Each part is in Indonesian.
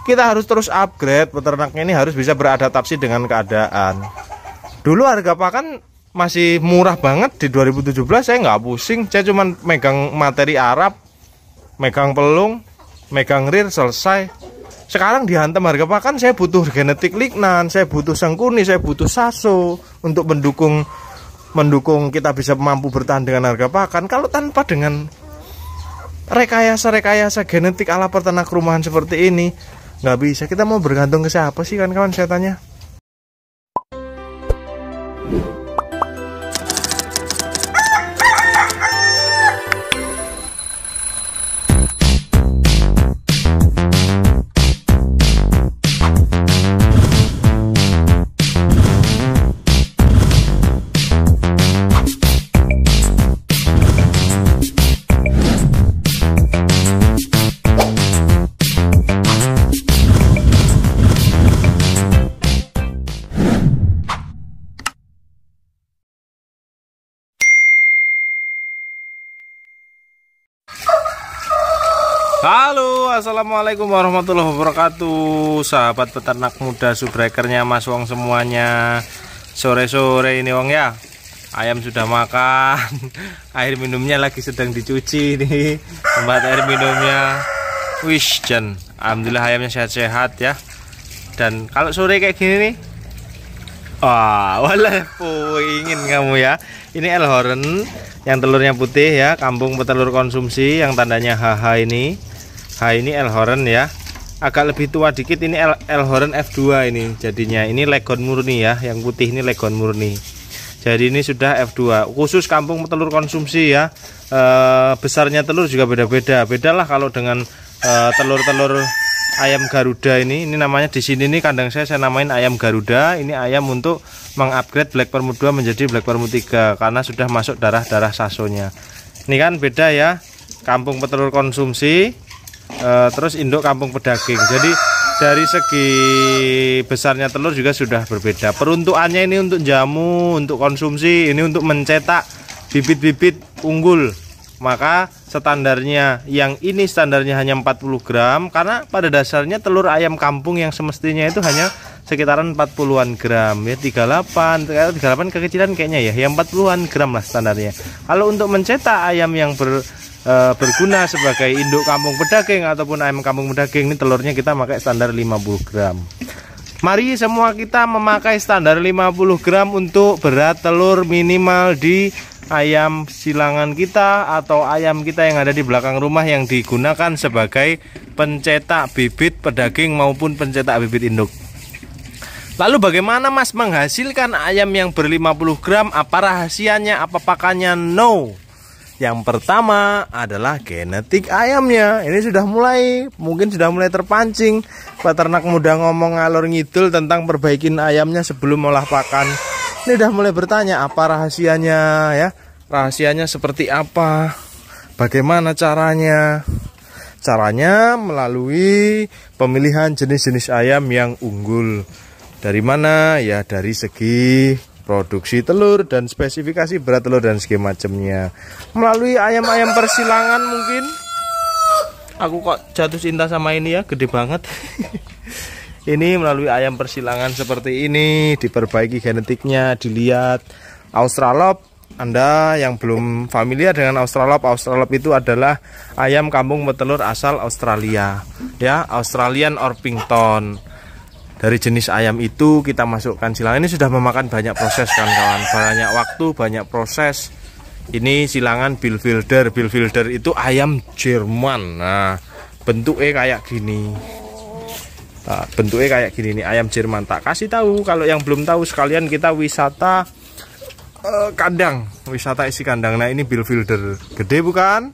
kita harus terus upgrade. Peternaknya ini harus bisa beradaptasi dengan keadaan. Dulu harga pakan masih murah banget di 2017, saya nggak pusing. Saya cuma megang materi Arab, megang pelung, megang rear, selesai. Sekarang dihantam harga pakan, saya butuh genetik lignan, saya butuh sengkuni, saya butuh saso untuk mendukung kita bisa mampu bertahan dengan harga pakan. Kalau tanpa dengan rekayasa genetik ala peternak rumahan seperti ini, nggak bisa. Kita mau bergantung ke siapa sih kan kawan, saya tanya. Halo, assalamualaikum warahmatullahi wabarakatuh, sahabat peternak muda subbreakernya Mas Wong semuanya. Sore-sore ini Wong ya, ayam sudah makan, air minumnya lagi sedang dicuci nih, tempat air minumnya. Wish, Jan, alhamdulillah ayamnya sehat-sehat ya. Dan kalau sore kayak gini nih, wah, walah ingin kamu ya. Ini Elhoren yang telurnya putih ya, kampung petelur konsumsi yang tandanya HH ini. Ini Elhoren ya, agak lebih tua dikit. Ini Elhoren F2 ini jadinya. Ini Leghorn murni ya, yang putih ini Leghorn murni. Jadi ini sudah F2 khusus kampung petelur konsumsi ya. Besarnya telur juga beda-beda. Bedalah kalau dengan telur-telur ayam Garuda ini namanya di sini nih kandang saya namain ayam Garuda. Ini ayam untuk mengupgrade Black Permut 2 menjadi Black Permut 3 karena sudah masuk darah-darah sasonya. Ini kan beda ya, kampung petelur konsumsi. Terus induk kampung pedaging. Jadi dari segi besarnya telur juga sudah berbeda. Peruntukannya ini untuk jamu, untuk konsumsi, ini untuk mencetak bibit-bibit unggul. Maka standarnya yang ini standarnya hanya 40 gram karena pada dasarnya telur ayam kampung yang semestinya itu hanya sekitaran 40-an gram ya, 38 kekecilan kayaknya ya, yang 40-an gram lah standarnya. Kalau untuk mencetak ayam yang berguna sebagai induk kampung pedaging ataupun ayam kampung pedaging, ini telurnya kita pakai standar 50 gram. Mari semua kita memakai standar 50 gram untuk berat telur minimal di ayam silangan kita atau ayam kita yang ada di belakang rumah yang digunakan sebagai pencetak bibit pedaging maupun pencetak bibit induk. Lalu bagaimana Mas menghasilkan ayam yang ber-50 gram? Apa rahasianya? Apa pakannya? No. Yang pertama adalah genetik ayamnya. Ini mungkin sudah mulai terpancing peternak muda ngomong ngalor ngidul tentang perbaikin ayamnya sebelum olah pakan. Ini udah mulai bertanya apa rahasianya ya. Rahasianya seperti apa? Bagaimana caranya? Caranya melalui pemilihan jenis-jenis ayam yang unggul. Dari mana? Ya dari segi produksi telur dan spesifikasi berat telur dan segala macamnya. Melalui ayam-ayam persilangan mungkin. Aku kok jatuh cinta sama ini ya, gede banget. Ini melalui ayam persilangan seperti ini, diperbaiki genetiknya, dilihat. Australorp, Anda yang belum familiar dengan Australorp itu adalah ayam kampung petelur asal Australia ya, Australian Orpington. Dari jenis ayam itu kita masukkan silangan. Ini sudah memakan banyak proses kawan-kawan, banyak waktu, banyak proses. Ini silangan Bilfielder. Bilfielder itu ayam Jerman. Nah, bentuknya kayak gini. Bentuknya kayak gini nih, ayam Jerman. Tak kasih tahu kalau yang belum tahu sekalian, kita wisata kandang, wisata isi kandang. Nah, ini Bilfielder. Gede bukan?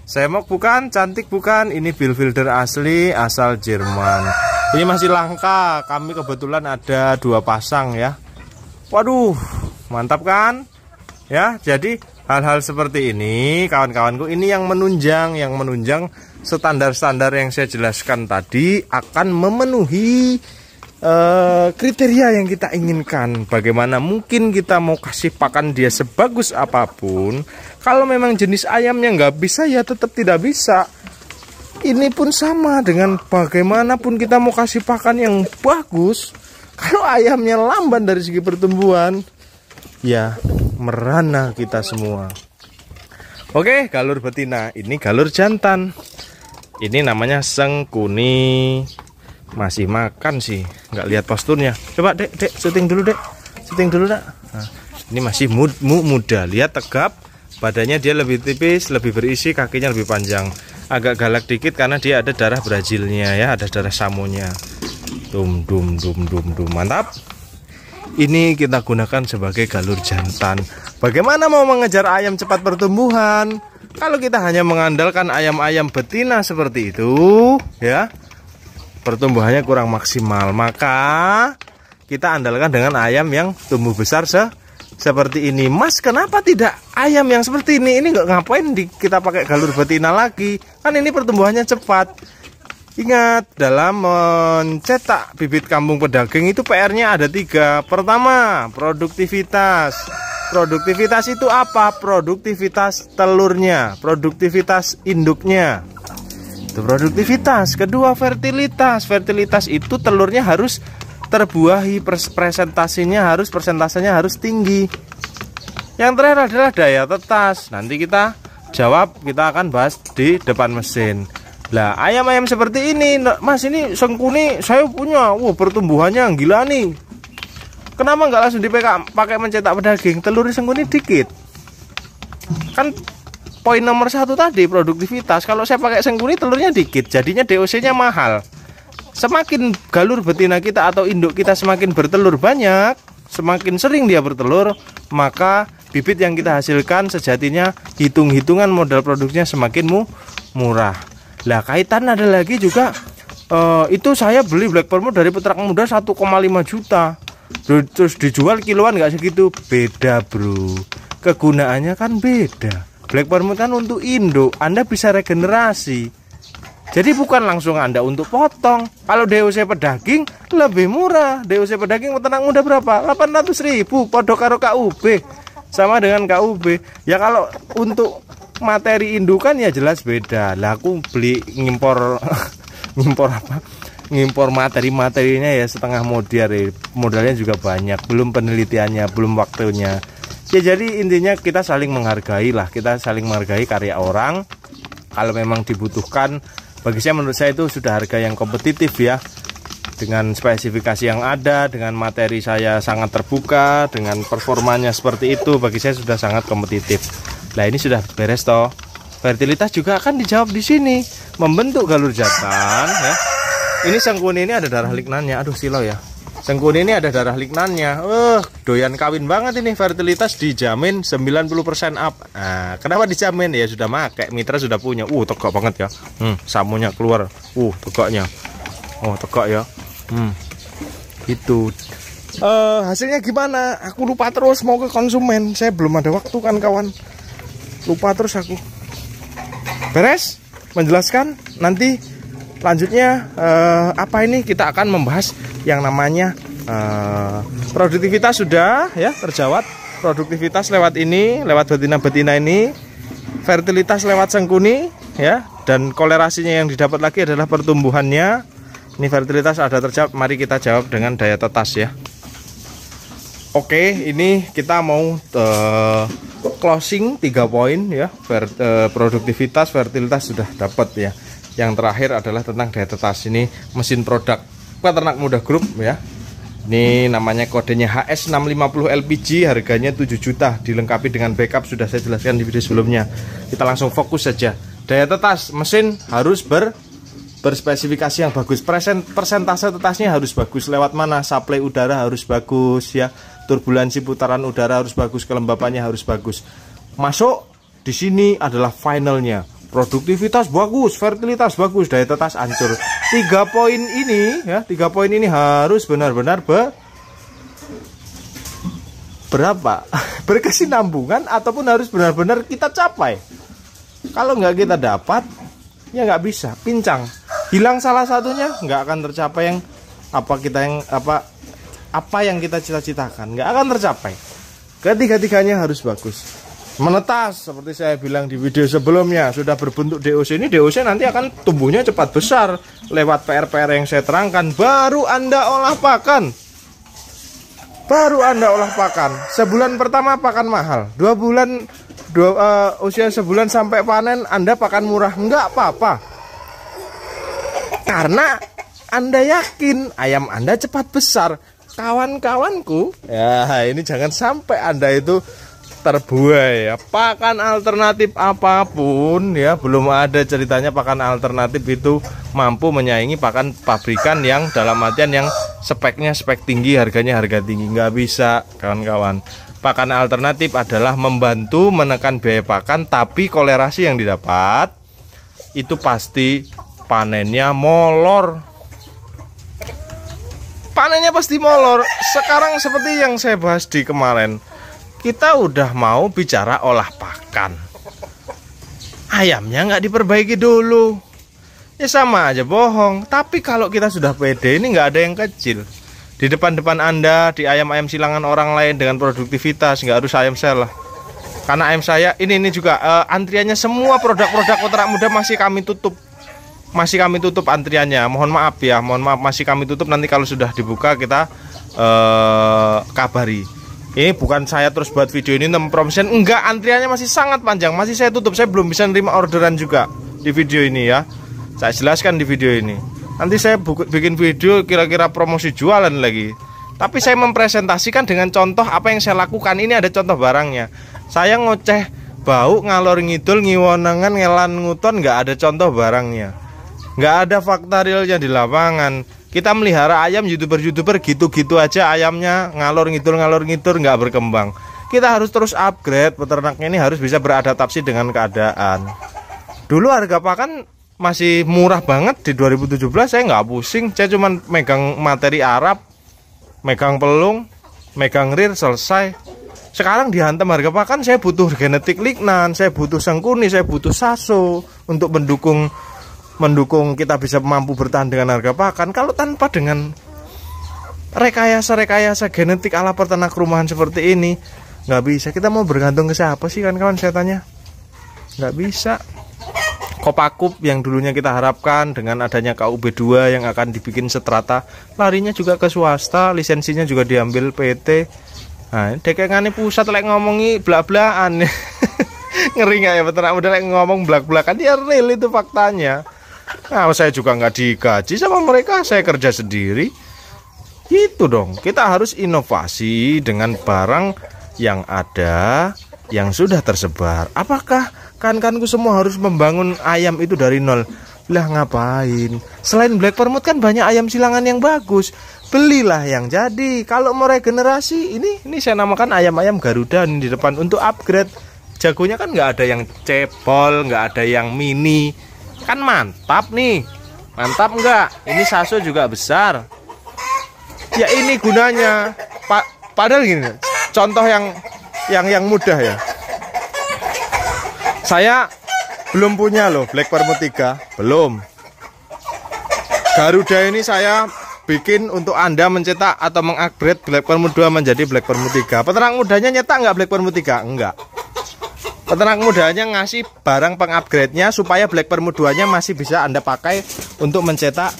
Semok bukan? Cantik bukan? Ini Bilfielder asli asal Jerman. Ini masih langka, kami kebetulan ada 2 pasang ya. Waduh, mantap kan? Ya, jadi hal-hal seperti ini kawan-kawanku, ini yang menunjang standar-standar yang saya jelaskan tadi akan memenuhi kriteria yang kita inginkan. Bagaimana mungkin kita mau kasih pakan dia sebagus apapun, kalau memang jenis ayamnya nggak bisa ya tetap tidak bisa. Ini pun sama dengan bagaimanapun kita mau kasih pakan yang bagus, kalau ayamnya lamban dari segi pertumbuhan, ya merana kita semua. Oke, galur betina, ini galur jantan. Ini namanya Sengkuni. Masih makan sih, nggak lihat posturnya. Coba dek, syuting dulu dek, syuting dulu dak. Nah, ini masih muda, lihat tegap, badannya dia lebih tipis, lebih berisi, kakinya lebih panjang. Agak galak dikit karena dia ada darah Brazilnya ya, ada darah Samonya. Dum, mantap. Ini kita gunakan sebagai galur jantan. Bagaimana mau mengejar ayam cepat pertumbuhan kalau kita hanya mengandalkan ayam-ayam betina seperti itu ya, pertumbuhannya kurang maksimal. Maka kita andalkan dengan ayam yang tumbuh besar seperti ini. Mas, kenapa tidak ayam yang seperti ini? Ini nggak ngapain kita pakai galur betina lagi? Kan ini pertumbuhannya cepat. Ingat, dalam mencetak bibit kampung pedaging itu PR-nya ada 3. Pertama, produktivitas. Produktivitas itu apa? Produktivitas telurnya, produktivitas induknya. Itu produktivitas. Kedua, fertilitas. Fertilitas itu telurnya harus terbuahi, persentasenya harus tinggi. Yang terakhir adalah daya tetas. Nanti kita akan bahas di depan mesin. Lah, ayam-ayam seperti ini, Mas, ini Sengkuni saya punya. Pertumbuhannya gila nih. Kenapa nggak langsung pakai mencetak pedaging? Telur Sengkuni dikit. Kan poin nomor 1 tadi produktivitas. Kalau saya pakai Sengkuni telurnya dikit, jadinya DOC-nya mahal. Semakin galur betina kita atau induk kita semakin bertelur banyak, semakin sering dia bertelur, maka bibit yang kita hasilkan sejatinya hitung-hitungan modal produksinya semakin murah. Lah, kaitan ada lagi juga, itu saya beli black pearl dari peternak muda 1,5 juta. Terus dijual kiloan nggak segitu. Beda bro, kegunaannya kan beda. Black pearl kan untuk induk, Anda bisa regenerasi. Jadi bukan langsung Anda untuk potong. Kalau DOC pedaging lebih murah. DOC pedaging peternak muda berapa? 800.000. Podo karo KUB. Sama dengan KUB. Ya kalau untuk materi indukan ya jelas beda. Lah aku beli ngimpor ngimpor materinya ya setengah modal ya. Modalnya juga banyak, belum penelitiannya, belum waktunya. Ya jadi intinya kita saling menghargai lah. Kita saling menghargai karya orang. Kalau memang dibutuhkan, bagi saya, menurut saya itu sudah harga yang kompetitif ya. Dengan spesifikasi yang ada, dengan materi saya sangat terbuka, dengan performanya seperti itu, bagi saya sudah sangat kompetitif. Nah, ini sudah beres toh. Fertilitas juga akan dijawab di sini. Membentuk galur jantan ya. Ini Sengkuni ini ada darah lignannya. Aduh, silau ya. Sengkuni ini ada darah lignannya. Doyan kawin banget ini. Fertilitas dijamin 90% up. Nah, kenapa dijamin? Ya sudah pakai, mitra sudah punya. Tegak banget ya. Samunya keluar. Tegaknya. Tegak ya. Itu. Hasilnya gimana? Aku lupa terus mau ke konsumen. Saya belum ada waktu kan kawan. Lupa terus aku. Beres? Menjelaskan? Nanti lanjutnya apa ini? Kita akan membahas yang namanya produktivitas sudah ya terjawab. Produktivitas lewat ini, lewat betina-betina ini. Fertilitas lewat Sengkuni ya, dan kolerasinya yang didapat lagi adalah pertumbuhannya. Ini fertilitas ada terjawab. Mari kita jawab dengan daya tetas ya. Oke, ini kita mau closing 3 poin ya. Produktivitas, fertilitas sudah dapat ya. Yang terakhir adalah tentang daya tetas. Ini mesin produk Peternak Muda Group ya. Ini namanya kodenya HS650 LPG, harganya 7 juta, dilengkapi dengan backup, sudah saya jelaskan di video sebelumnya. Kita langsung fokus saja. Daya tetas, mesin harus berspesifikasi yang bagus. Persentase tetasnya harus bagus. Lewat mana? Suplai udara harus bagus ya. Turbulensi putaran udara harus bagus, kelembapannya harus bagus. Masuk di sini adalah finalnya. Produktivitas bagus, fertilitas bagus, daya tetas hancur. 3 poin ini ya, 3 poin ini harus benar-benar berkesinambungan ataupun harus benar-benar kita capai. Kalau nggak kita dapat, ya nggak bisa, pincang. Hilang salah satunya, nggak akan tercapai yang apa yang kita cita-citakan, nggak akan tercapai. Ketiga-tiganya harus bagus. menetas seperti saya bilang di video sebelumnya, sudah berbentuk DOC. Ini DOC nanti akan tumbuhnya cepat besar lewat PR-PR yang saya terangkan. Baru Anda olah pakan. Sebulan pertama pakan mahal, 2 bulan usia sebulan sampai panen Anda pakan murah, enggak apa-apa. Karena Anda yakin ayam Anda cepat besar. Kawan-kawanku, ya ini jangan sampai Anda itu terbuai ya. Pakan alternatif apapun ya, belum ada ceritanya pakan alternatif itu mampu menyaingi pakan pabrikan yang dalam artian yang speknya spek tinggi, harganya harga tinggi. Nggak bisa kawan-kawan. Pakan alternatif adalah membantu menekan biaya pakan, tapi kolerasi yang didapat itu pasti panennya molor. Panennya pasti molor. Sekarang seperti yang saya bahas di kemarin, kita udah mau bicara olah pakan, ayamnya nggak diperbaiki dulu, ya sama aja bohong. Tapi kalau kita sudah pede, ini nggak ada yang kecil. Di depan-depan Anda, di ayam-ayam silangan orang lain dengan produktivitas, nggak harus ayam saya lah. Karena ayam saya ini juga antriannya semua produk-produk peternak muda masih kami tutup. Masih kami tutup antriannya. Mohon maaf ya, mohon maaf, masih kami tutup. Nanti kalau sudah dibuka kita kabari. Ini bukan saya terus buat video ini promotion, enggak, antriannya masih sangat panjang, masih saya tutup. Saya belum bisa nerima orderan juga di video ini ya. Saya jelaskan di video ini. Nanti saya bikin video kira-kira promosi jualan lagi. Tapi saya mempresentasikan dengan contoh apa yang saya lakukan. Ini ada contoh barangnya. Saya ngoceh bau ngalor ngidul ngiwonangan ngelan nguton, nggak ada contoh barangnya. Nggak ada fakta realnya di lapangan. Kita melihara ayam youtuber gitu-gitu aja, ayamnya ngalor ngidul nggak berkembang. Kita harus terus upgrade, peternaknya ini harus bisa beradaptasi dengan keadaan. Dulu harga pakan masih murah banget di 2017, saya nggak pusing, saya cuma megang materi Arab, megang pelung, megang rear, selesai. Sekarang dihantam harga pakan, saya butuh genetik lignan, saya butuh sengkuni, saya butuh saso untuk mendukung kita bisa mampu bertahan dengan harga pakan. Kalau tanpa dengan rekayasa genetik ala peternak rumahan seperti ini, nggak bisa. Kita mau bergantung ke siapa sih kawan-kawan, saya tanya? Nggak bisa. Kopakup yang dulunya kita harapkan dengan adanya KUB 2 yang akan dibikin setrata, larinya juga ke swasta, lisensinya juga diambil PT. Nah, dekengane pusat lek ngomongi blak-blakan. Ngeri nggak ya peternak muda lek ngomong blak-blakan? Ya real itu faktanya. Nah, saya juga nggak digaji sama mereka, saya kerja sendiri. Gitu dong, kita harus inovasi dengan barang yang ada, yang sudah tersebar. Apakah kan-kanku semua harus membangun ayam itu dari nol? Lah ngapain? Selain black permut kan banyak ayam silangan yang bagus. Belilah yang jadi. Kalau mau regenerasi, ini saya namakan ayam-ayam Garuda di depan untuk upgrade. Jagonya kan nggak ada yang cebol, nggak ada yang mini. Kan mantap nih. Mantap nggak? Ini saso juga besar. Ya ini gunanya. Padahal gini, contoh yang mudah ya. Saya belum punya loh Black Permut 3, belum. Garuda ini saya bikin untuk Anda mencetak atau mengupgrade Black Permut 2 menjadi Black Permut 3. Peternak mudanya nyetak nggak Black Permut 3? Enggak. Peternak mudanya ngasih barang pengupgrade-nya supaya Black Permut 2-nya masih bisa Anda pakai untuk mencetak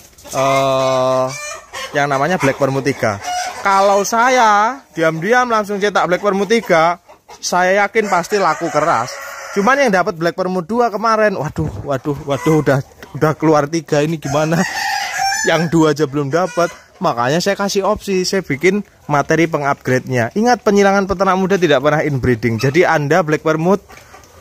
yang namanya Black Permut 3. Kalau saya diam-diam langsung cetak Black Permut 3, saya yakin pasti laku keras. Cuman yang dapat Black Permut 2 kemarin, waduh, udah keluar 3, ini gimana? Yang 2 aja belum dapat. Makanya saya kasih opsi, saya bikin materi pengupgrade-nya. Ingat, penyilangan peternak muda tidak pernah inbreeding. Jadi Anda Black Permut,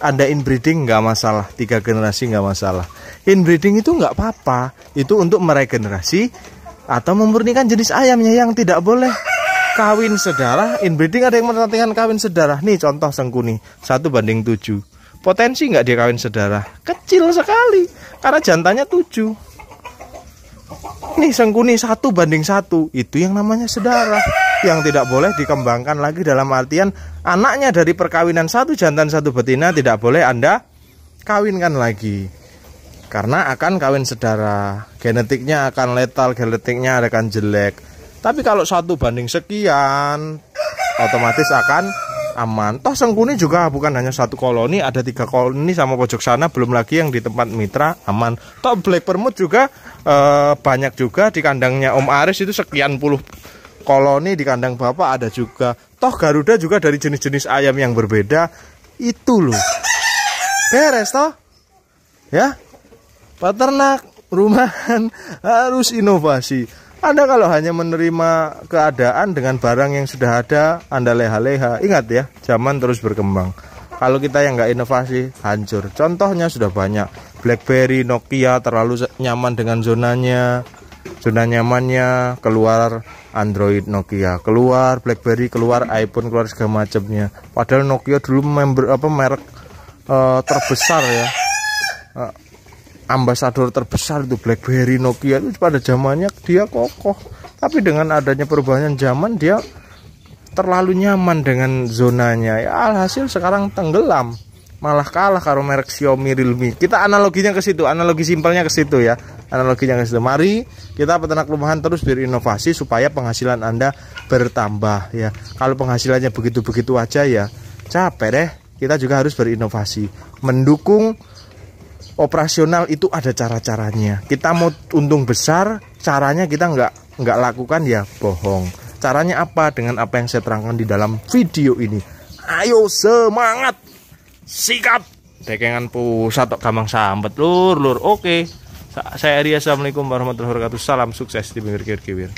Anda inbreeding nggak masalah, 3 generasi nggak masalah. Inbreeding itu nggak apa-apa, itu untuk meregenerasi atau memurnikan jenis ayamnya yang tidak boleh kawin sedarah. Inbreeding ada yang memperhatikan kawin sedarah. Nih contoh sengkuni 1:7. Potensi nggak dia kawin sedarah? Kecil sekali, karena jantannya 7. Nih sengkuni 1:1, itu yang namanya sedarah, yang tidak boleh dikembangkan lagi. Dalam artian anaknya dari perkawinan 1 jantan 1 betina tidak boleh Anda kawinkan lagi, karena akan kawin sedarah, genetiknya akan letal, genetiknya akan jelek. Tapi kalau 1 banding sekian, otomatis akan aman. Toh Sengkuni juga bukan hanya satu koloni, ada 3 koloni sama pojok sana, belum lagi yang di tempat mitra aman. Toh Black Permut juga banyak juga di kandangnya Om Aris itu sekian puluh koloni, di kandang Bapak ada juga. Toh Garuda juga dari jenis-jenis ayam yang berbeda. Itu loh. Beres toh? Ya. Peternak rumahan harus inovasi. Anda kalau hanya menerima keadaan dengan barang yang sudah ada, Anda leha-leha. Ingat ya, zaman terus berkembang. Kalau kita yang nggak inovasi, hancur. Contohnya sudah banyak. BlackBerry, Nokia terlalu nyaman dengan zonanya. Zona nyamannya keluar Android Nokia, keluar BlackBerry, keluar iPhone, keluar segala macamnya. Padahal Nokia dulu merek terbesar ya. Ambasador terbesar itu BlackBerry, Nokia itu pada zamannya dia kokoh. Tapi dengan adanya perubahan zaman dia terlalu nyaman dengan zonanya. Ya alhasil sekarang tenggelam. Malah kalah karo merek Xiaomi, Realme. Kita analoginya ke situ, analogi simpelnya ke situ ya. Analoginya ke situ. Mari kita peternak rumahan terus berinovasi supaya penghasilan Anda bertambah ya. Kalau penghasilannya begitu-begitu aja ya capek deh. Kita juga harus berinovasi. Mendukung operasional itu ada cara-caranya. Kita mau untung besar, caranya kita nggak lakukan ya bohong. Caranya apa? Dengan apa yang saya terangkan di dalam video ini. Ayo semangat, sikap. Dekengan pusat tok gampang sambet lur. Oke. Saya Ria, assalamualaikum warahmatullahi wabarakatuh. Salam sukses di pinggir kiwir.